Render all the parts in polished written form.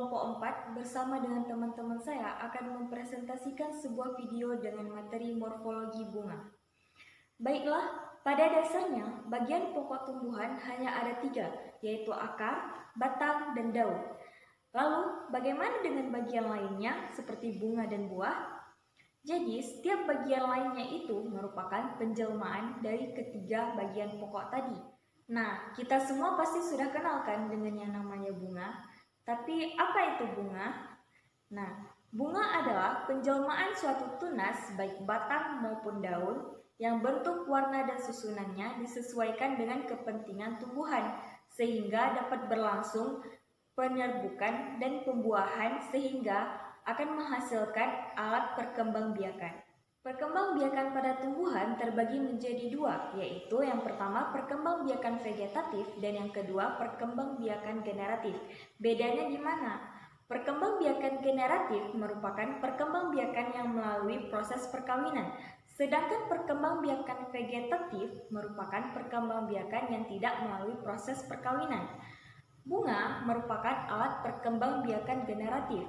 kelompok 4 bersama dengan teman-teman saya akan mempresentasikan sebuah video dengan materi morfologi bunga. Baiklah, pada dasarnya bagian pokok tumbuhan hanya ada 3, yaitu akar, batang, dan daun. Lalu, bagaimana dengan bagian lainnya seperti bunga dan buah? Jadi, setiap bagian lainnya itu merupakan penjelmaan dari ketiga bagian pokok tadi. Nah, kita semua pasti sudah kenal kan dengan yang namanya bunga. Tapi apa itu bunga? Nah, bunga adalah penjelmaan suatu tunas baik batang maupun daun yang bentuk, warna, dan susunannya disesuaikan dengan kepentingan tumbuhan sehingga dapat berlangsung penyerbukan dan pembuahan sehingga akan menghasilkan alat perkembangbiakan. Perkembangbiakan pada tumbuhan terbagi menjadi 2, yaitu yang pertama perkembangbiakan vegetatif dan yang kedua perkembangbiakan generatif. Bedanya di mana? Perkembangbiakan generatif merupakan perkembangbiakan yang melalui proses perkawinan, sedangkan perkembangbiakan vegetatif merupakan perkembangbiakan yang tidak melalui proses perkawinan. Bunga merupakan alat perkembangbiakan generatif.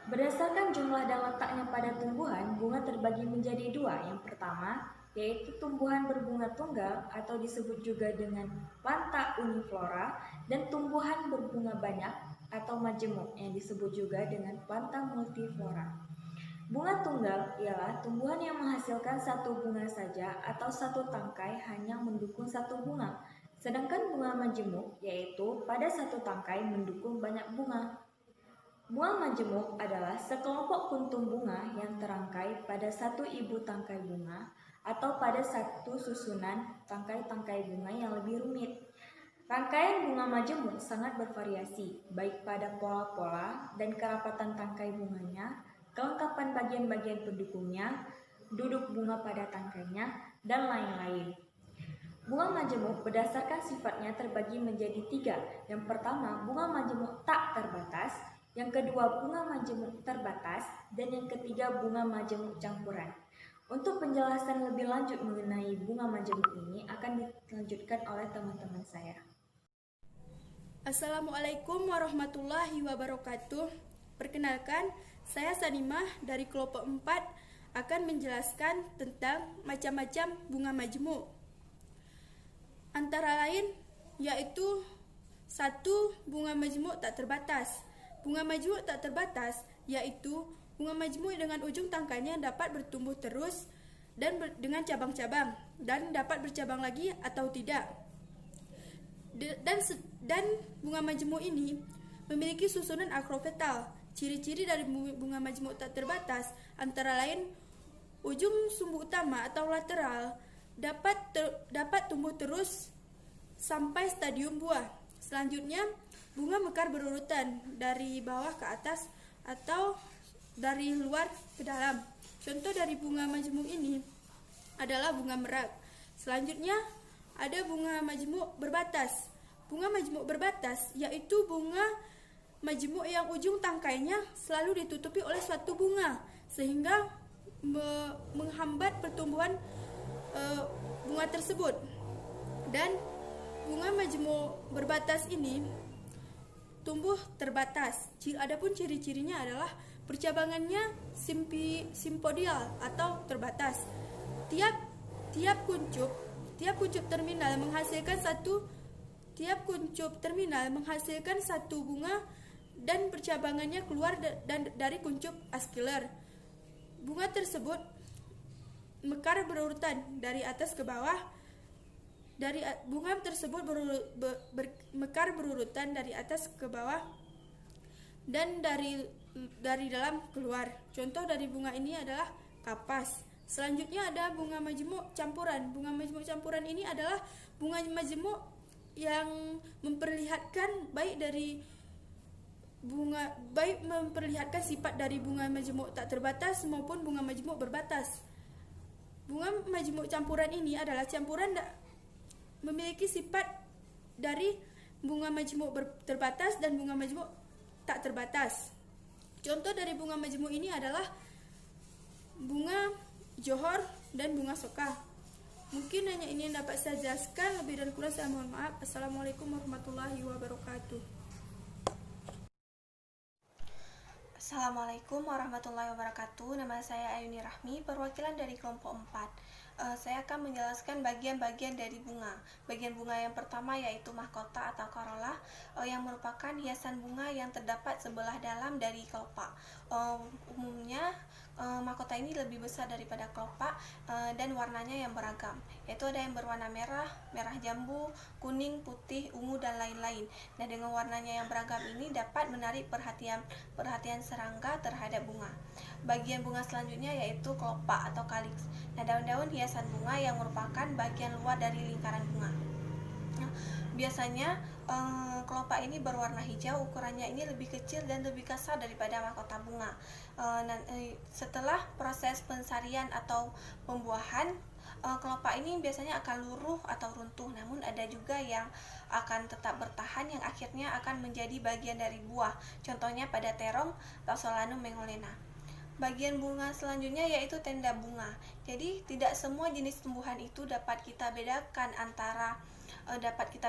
Berdasarkan jumlah dan letaknya pada tumbuhan, bunga terbagi menjadi 2. Yang pertama, yaitu tumbuhan berbunga tunggal atau disebut juga dengan planta uniflora, dan tumbuhan berbunga banyak atau majemuk yang disebut juga dengan planta multiflora. Bunga tunggal ialah tumbuhan yang menghasilkan satu bunga saja atau satu tangkai hanya mendukung satu bunga, sedangkan bunga majemuk yaitu pada satu tangkai mendukung banyak bunga. Bunga majemuk adalah sekelompok kuntum bunga yang terangkai pada satu ibu tangkai bunga atau pada satu susunan tangkai-tangkai bunga yang lebih rumit. Rangkaian bunga majemuk sangat bervariasi, baik pada pola-pola dan kerapatan tangkai bunganya, kelengkapan bagian-bagian pendukungnya, duduk bunga pada tangkainya, dan lain-lain. Bunga majemuk berdasarkan sifatnya terbagi menjadi 3. Yang pertama, bunga majemuk tak terbatas. Yang kedua, bunga majemuk terbatas, dan yang ketiga, bunga majemuk campuran. Untuk penjelasan lebih lanjut mengenai bunga majemuk ini akan dilanjutkan oleh teman-teman saya. Assalamualaikum warahmatullahi wabarakatuh. Perkenalkan, saya Sanimah dari kelompok 4 akan menjelaskan tentang macam-macam bunga majemuk. Antara lain yaitu 1. Bunga majemuk tak terbatas. Bunga majemuk tak terbatas yaitu bunga majemuk dengan ujung tangkainya dapat bertumbuh terus dan dengan cabang-cabang dan dapat bercabang lagi atau tidak. Dan bunga majemuk ini memiliki susunan akropetal. Ciri-ciri dari bunga majemuk tak terbatas antara lain ujung sumbu utama atau lateral dapat tumbuh terus sampai stadium buah. Selanjutnya, bunga mekar berurutan dari bawah ke atas atau dari luar ke dalam. Contoh dari bunga majemuk ini adalah bunga merak. Selanjutnya, ada bunga majemuk berbatas. Bunga majemuk berbatas yaitu bunga majemuk yang ujung tangkainya selalu ditutupi oleh suatu bunga sehingga menghambat pertumbuhan bunga tersebut. Dan bunga majemuk berbatas ini tumbuh terbatas. Adapun ciri-cirinya adalah percabangannya simpodial atau terbatas. Tiap kuncup terminal menghasilkan satu bunga dan percabangannya keluar dari kuncup askiller. Bunga tersebut mekar berurutan dari atas ke bawah. Bunga tersebut mekar berurutan dari atas ke bawah dan dari dalam keluar. Contoh dari bunga ini adalah kapas. Selanjutnya ada bunga majemuk campuran. Bunga majemuk campuran ini adalah bunga majemuk yang memperlihatkan memperlihatkan sifat dari bunga majemuk tak terbatas maupun bunga majemuk berbatas. Bunga majemuk campuran ini adalah campuran memiliki sifat dari bunga majemuk terbatas dan bunga majemuk tak terbatas. Contoh dari bunga majemuk ini adalah bunga johor dan bunga soka. Mungkin hanya ini yang dapat saya jelaskan, lebih dan kurang saya mohon maaf. Assalamualaikum warahmatullahi wabarakatuh. Assalamualaikum warahmatullahi wabarakatuh. Nama saya Ayuni Rahmi, perwakilan dari kelompok 4. Saya akan menjelaskan bagian-bagian dari bunga. Bagian bunga yang pertama yaitu mahkota atau corolla, yang merupakan hiasan bunga yang terdapat sebelah dalam dari kelopak. Umumnya mahkota ini lebih besar daripada kelopak dan warnanya yang beragam, yaitu ada yang berwarna merah, merah jambu, kuning, putih, ungu, dan lain-lain. Nah, dengan warnanya yang beragam ini dapat menarik perhatian serangga terhadap bunga. Bagian bunga selanjutnya yaitu kelopak atau kaliks. Nah, daun-daun hiasan bunga yang merupakan bagian luar dari lingkaran bunga. Nah, biasanya kelopak ini berwarna hijau, ukurannya ini lebih kecil dan lebih kasar daripada mahkota bunga. Setelah proses pensarian atau pembuahan, kelopak ini biasanya akan luruh atau runtuh, namun ada juga yang akan tetap bertahan yang akhirnya akan menjadi bagian dari buah. Contohnya pada terong atau Solanum mengolena. Bagian bunga selanjutnya yaitu tenda bunga. Jadi tidak semua jenis tumbuhan itu dapat kita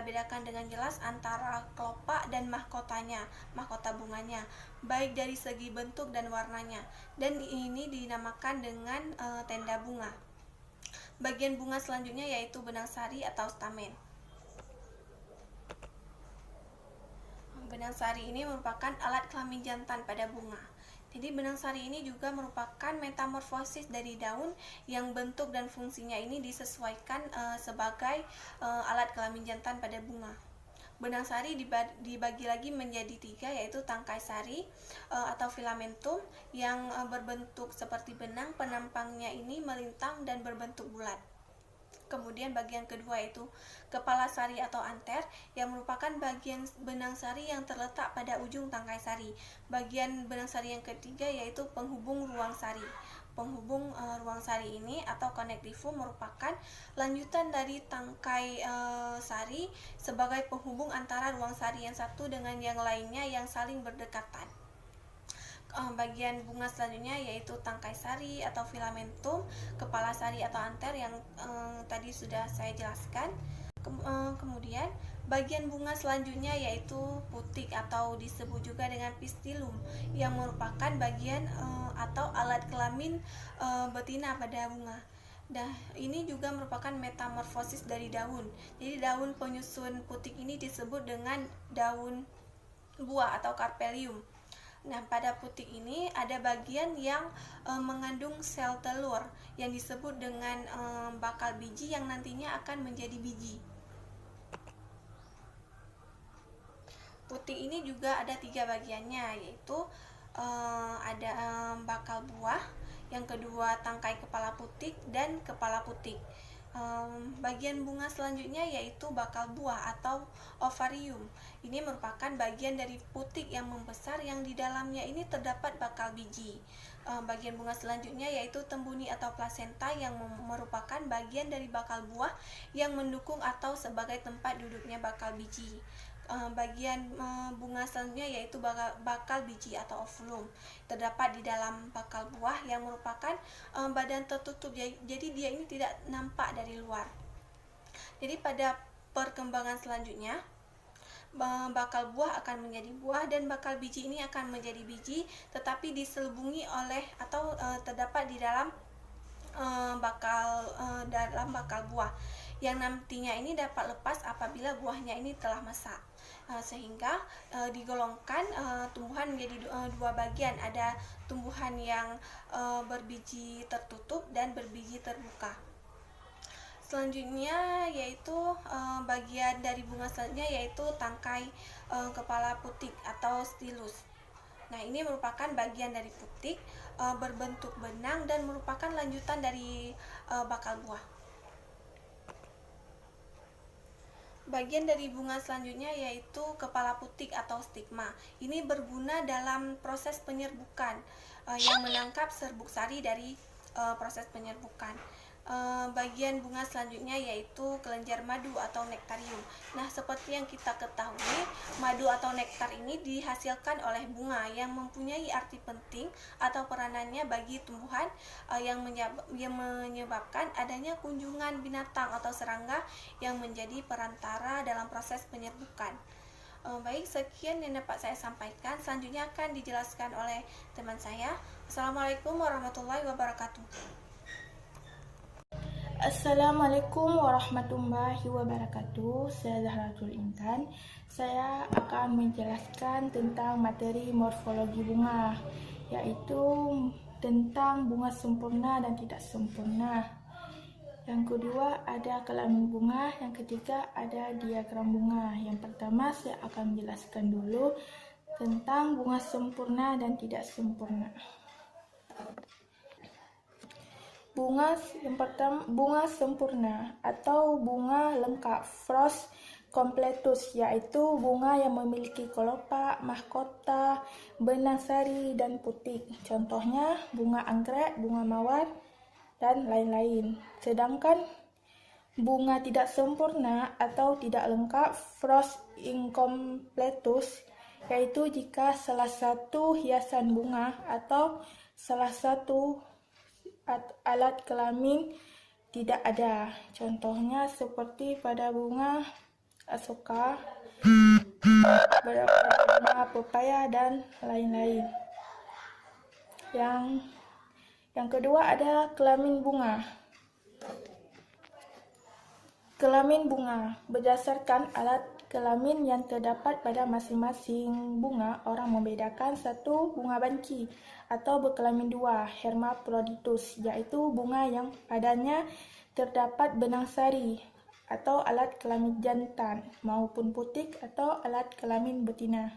bedakan dengan jelas antara kelopak dan mahkota bunganya, baik dari segi bentuk dan warnanya. Dan ini dinamakan dengan tenda bunga. Bagian bunga selanjutnya yaitu benang sari atau stamen. Benang sari ini merupakan alat kelamin jantan pada bunga. Jadi benang sari ini juga merupakan metamorfosis dari daun yang bentuk dan fungsinya ini disesuaikan sebagai alat kelamin jantan pada bunga. Benang sari dibagi lagi menjadi 3, yaitu tangkai sari atau filamentum yang berbentuk seperti benang, penampangnya ini melintang dan berbentuk bulat. Kemudian bagian kedua yaitu kepala sari atau anter yang merupakan bagian benang sari yang terletak pada ujung tangkai sari. Bagian benang sari yang ketiga yaitu penghubung ruang sari. Penghubung ruang sari ini atau connectivum merupakan lanjutan dari tangkai sari sebagai penghubung antara ruang sari yang satu dengan yang lainnya yang saling berdekatan. Bagian bunga selanjutnya yaitu tangkai sari atau filamentum, kepala sari atau anter yang tadi sudah saya jelaskan. Kemudian bagian bunga selanjutnya yaitu putik atau disebut juga dengan pistilum yang merupakan bagian atau alat kelamin betina pada bunga. Nah, ini juga merupakan metamorfosis dari daun. Jadi daun penyusun putik ini disebut dengan daun buah atau carpelium. Nah, pada putik ini ada bagian yang mengandung sel telur yang disebut dengan bakal biji yang nantinya akan menjadi biji. Putik ini juga ada 3 bagiannya, yaitu ada bakal buah, yang kedua tangkai kepala putik, dan kepala putik. Bagian bunga selanjutnya yaitu bakal buah atau ovarium. Ini merupakan bagian dari putik yang membesar yang di dalamnya ini terdapat bakal biji. Bagian bunga selanjutnya yaitu tembuni atau plasenta yang merupakan bagian dari bakal buah yang mendukung atau sebagai tempat duduknya bakal biji. Bagian bunga selanjutnya yaitu bakal biji atau ovulum, terdapat di dalam bakal buah yang merupakan badan tertutup, jadi dia ini tidak nampak dari luar. Jadi pada perkembangan selanjutnya bakal buah akan menjadi buah dan bakal biji ini akan menjadi biji, tetapi diselubungi oleh atau terdapat di dalam bakal buah yang nantinya ini dapat lepas apabila buahnya ini telah masak. Sehingga digolongkan tumbuhan menjadi 2 bagian, ada tumbuhan yang berbiji tertutup dan berbiji terbuka. Selanjutnya yaitu bagian dari bunga selanjutnya yaitu tangkai kepala putik atau stilus. Nah, ini merupakan bagian dari putik berbentuk benang dan merupakan lanjutan dari bakal buah. Bagian dari bunga selanjutnya yaitu kepala putik atau stigma. Ini berguna dalam proses penyerbukan yang menangkap serbuk sari dari proses penyerbukan. Bagian bunga selanjutnya yaitu kelenjar madu atau nektarium. Nah, seperti yang kita ketahui, madu atau nektar ini dihasilkan oleh bunga yang mempunyai arti penting atau peranannya bagi tumbuhan yang menyebabkan adanya kunjungan binatang atau serangga yang menjadi perantara dalam proses penyerbukan. Baik, sekian yang dapat saya sampaikan. Selanjutnya akan dijelaskan oleh teman saya. Assalamualaikum warahmatullahi wabarakatuh. Assalamualaikum warahmatullahi wabarakatuh. Saya Zahratul Intan. Saya akan menjelaskan tentang materi morfologi bunga, yaitu tentang bunga sempurna dan tidak sempurna. Yang kedua ada kelamin bunga, yang ketiga ada diagram bunga. Yang pertama saya akan menjelaskan dulu tentang bunga sempurna dan tidak sempurna. Yang pertama, bunga sempurna atau bunga lengkap, Flos completus, yaitu bunga yang memiliki kelopak, mahkota, benang sari, dan putik. Contohnya bunga anggrek, bunga mawar, dan lain-lain. Sedangkan bunga tidak sempurna atau tidak lengkap, Flos incompletus, yaitu jika salah satu hiasan bunga atau salah satu alat kelamin tidak ada. Contohnya seperti pada bunga asoka, bunga pepaya, dan lain-lain. Yang kedua ada kelamin bunga. Kelamin bunga berdasarkan alat kelamin yang terdapat pada masing-masing bunga, orang membedakan satu bunga banci atau berkelamin dua, hermaphroditus, yaitu bunga yang padanya terdapat benang sari atau alat kelamin jantan maupun putik atau alat kelamin betina.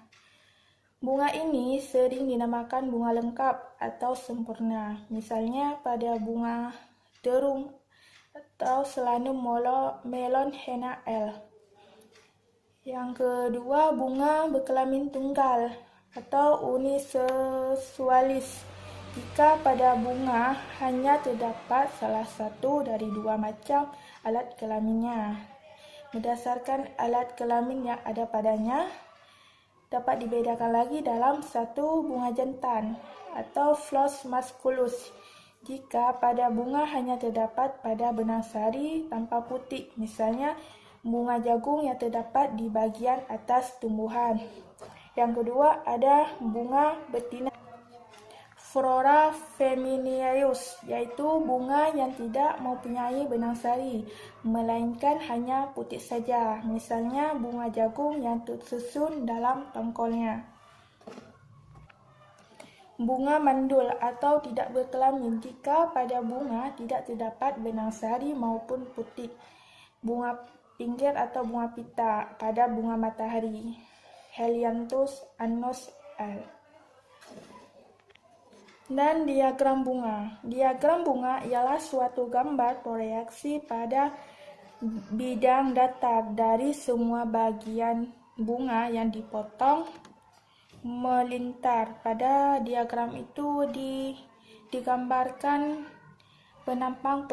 Bunga ini sering dinamakan bunga lengkap atau sempurna, misalnya pada bunga terung atau Solanum melon henna L. Yang kedua, bunga berkelamin tunggal atau unisexualis, jika pada bunga hanya terdapat salah satu dari dua macam alat kelaminnya. Berdasarkan alat kelamin yang ada padanya, dapat dibedakan lagi dalam satu bunga jantan atau Flos masculus, jika pada bunga hanya terdapat pada benang sari tanpa putik, misalnya bunga jagung yang terdapat di bagian atas tumbuhan. Yang kedua ada bunga betina, Flora femininus, yaitu bunga yang tidak mempunyai benang sari, melainkan hanya putik saja, misalnya bunga jagung yang tersusun dalam tongkolnya. Bunga mandul atau tidak berkelamin, jika pada bunga tidak terdapat benang sari maupun putik. Bunga pinggir atau bunga pita pada bunga matahari, Helianthus annus L. Dan diagram bunga. Diagram bunga ialah suatu gambar proyeksi pada bidang datar dari semua bagian bunga yang dipotong melintar. Pada diagram itu digambarkan penampang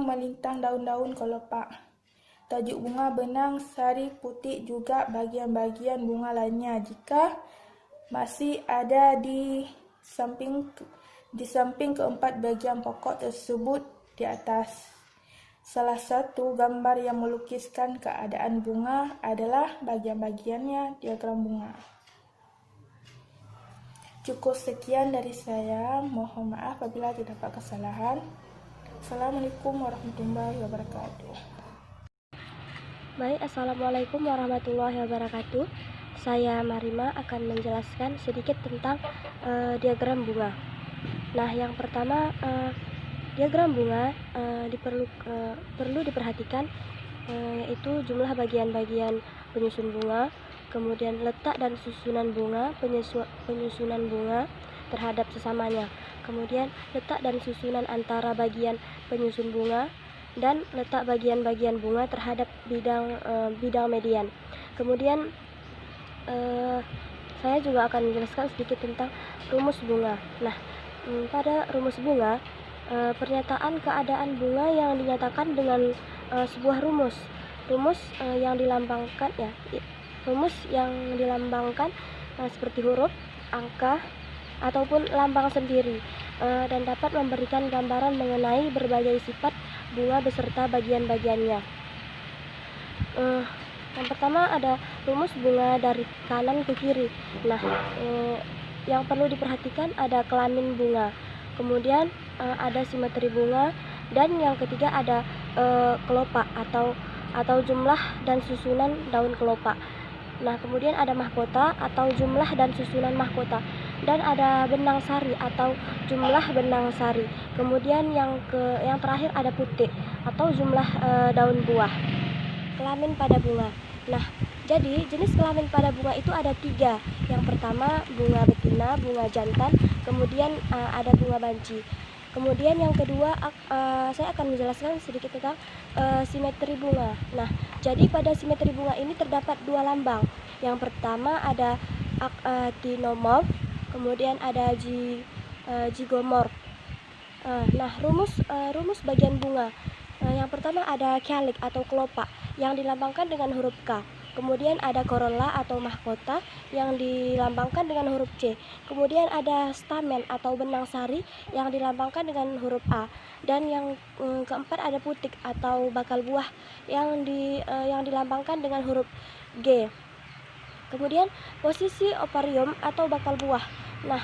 melintang daun-daun kelopak, tajuk bunga, benang sari, putik, juga bagian-bagian bunga lainnya jika masih ada di samping keempat bagian pokok tersebut di atas. Salah satu gambar yang melukiskan keadaan bunga adalah bagian-bagiannya diagram bunga. Cukup sekian dari saya. Mohon maaf apabila terdapat kesalahan. Assalamualaikum warahmatullahi wabarakatuh. Baik, Assalamualaikum warahmatullahi wabarakatuh. Saya Marima akan menjelaskan sedikit tentang diagram bunga. Nah, yang pertama, diagram bunga perlu diperhatikan, yaitu jumlah bagian-bagian penyusun bunga, kemudian letak dan susunan bunga, penyusunan bunga terhadap sesamanya, kemudian letak dan susunan antara bagian penyusun bunga, dan letak bagian-bagian bunga terhadap bidang median. Kemudian saya juga akan menjelaskan sedikit tentang rumus bunga. Nah, pada rumus bunga, pernyataan keadaan bunga yang dinyatakan dengan sebuah rumus yang dilambangkan seperti huruf, angka, ataupun lambang sendiri, dan dapat memberikan gambaran mengenai berbagai sifat bunga beserta bagian-bagiannya. Yang pertama ada rumus bunga dari kanan ke kiri. Nah, yang perlu diperhatikan ada kelamin bunga, kemudian ada simetri bunga, dan yang ketiga ada kelopak atau jumlah dan susunan daun kelopak. Nah, kemudian ada mahkota atau jumlah dan susunan mahkota, dan ada benang sari atau jumlah benang sari. Kemudian yang terakhir ada putik atau jumlah daun buah. Kelamin pada bunga. Nah, jadi jenis kelamin pada bunga itu ada 3. Yang pertama bunga betina, bunga jantan, kemudian ada bunga banci. Kemudian yang kedua saya akan menjelaskan sedikit tentang simetri bunga. Nah, jadi pada simetri bunga ini terdapat 2 lambang. Yang pertama ada actinomorf, kemudian ada zygomorf. Nah, rumus bagian bunga. Yang pertama ada calyx atau kelopak yang dilambangkan dengan huruf K. Kemudian ada corolla atau mahkota yang dilambangkan dengan huruf C. Kemudian ada stamen atau benang sari yang dilambangkan dengan huruf A. Dan yang keempat ada putik atau bakal buah yang dilambangkan dengan huruf G. Kemudian posisi oparium atau bakal buah. Nah,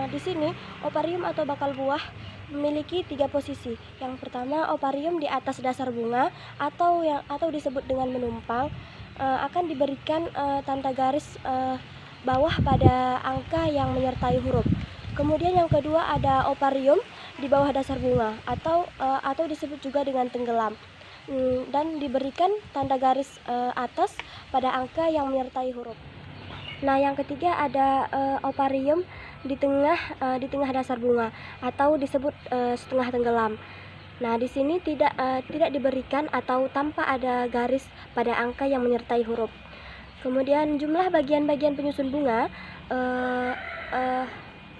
di sini oparium atau bakal buah memiliki 3 posisi. Yang pertama, oparium di atas dasar bunga atau disebut dengan menumpang, akan diberikan tanda garis bawah pada angka yang menyertai huruf. Kemudian yang kedua ada oparium di bawah dasar bunga atau disebut juga dengan tenggelam, dan diberikan tanda garis atas pada angka yang menyertai huruf. Nah, yang ketiga ada oparium di tengah dasar bunga atau disebut setengah tenggelam. Nah, di sini tidak diberikan atau tanpa ada garis pada angka yang menyertai huruf. Kemudian jumlah bagian-bagian penyusun bunga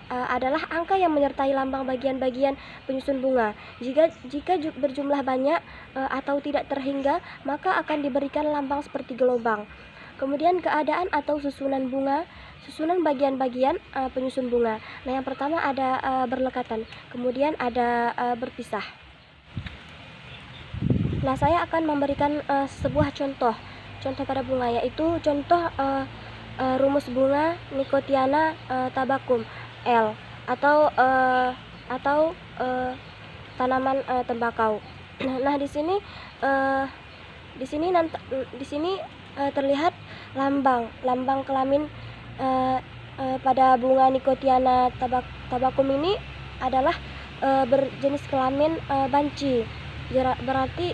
adalah angka yang menyertai lambang bagian-bagian penyusun bunga. Jika berjumlah banyak atau tidak terhingga, maka akan diberikan lambang seperti gelombang. Kemudian keadaan atau susunan bunga, susunan bagian-bagian penyusun bunga. Nah, yang pertama ada berlekatan, kemudian ada berpisah. Nah, saya akan memberikan sebuah contoh pada bunga, yaitu contoh rumus bunga Nicotiana tabacum L atau tanaman tembakau. Nah, di sini terlihat lambang kelamin pada bunga Nicotiana tabacum ini adalah berjenis kelamin banci. Berarti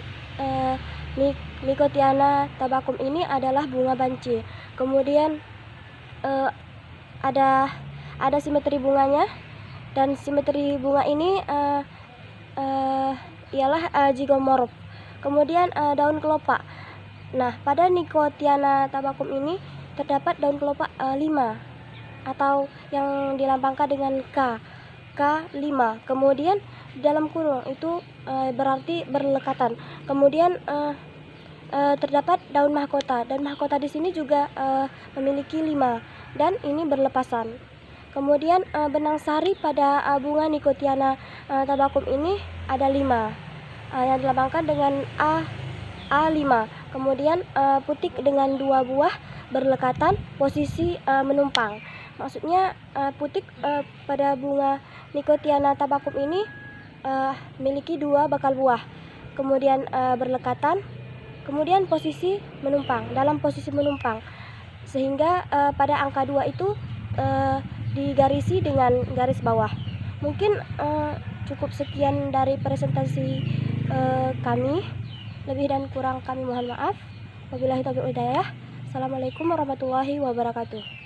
Nicotiana tabacum ini adalah bunga banci. Kemudian ada simetri bunganya, dan simetri bunga ini ialah zygomorf. Kemudian daun kelopak. Nah, pada Nicotiana tabacum ini terdapat daun kelopak 5 atau yang dilambangkan dengan K5. Kemudian dalam kurung itu berarti berlekatan. Kemudian terdapat daun mahkota, dan mahkota di sini juga memiliki 5 dan ini berlepasan. Kemudian benang sari pada bunga Nicotiana tabacum ini ada 5 yang dilambangkan dengan A5. Kemudian putik dengan 2 buah berlekatan, posisi menumpang. Maksudnya putik pada bunga Nicotiana tabacum ini memiliki 2 bakal buah, kemudian berlekatan, kemudian posisi menumpang, dalam posisi menumpang, sehingga pada angka 2 itu digarisi dengan garis bawah. Mungkin cukup sekian dari presentasi kami. Lebih dan kurang kami mohon maaf. Wabillahi taufiq wal hidayah. Assalamualaikum warahmatullahi wabarakatuh.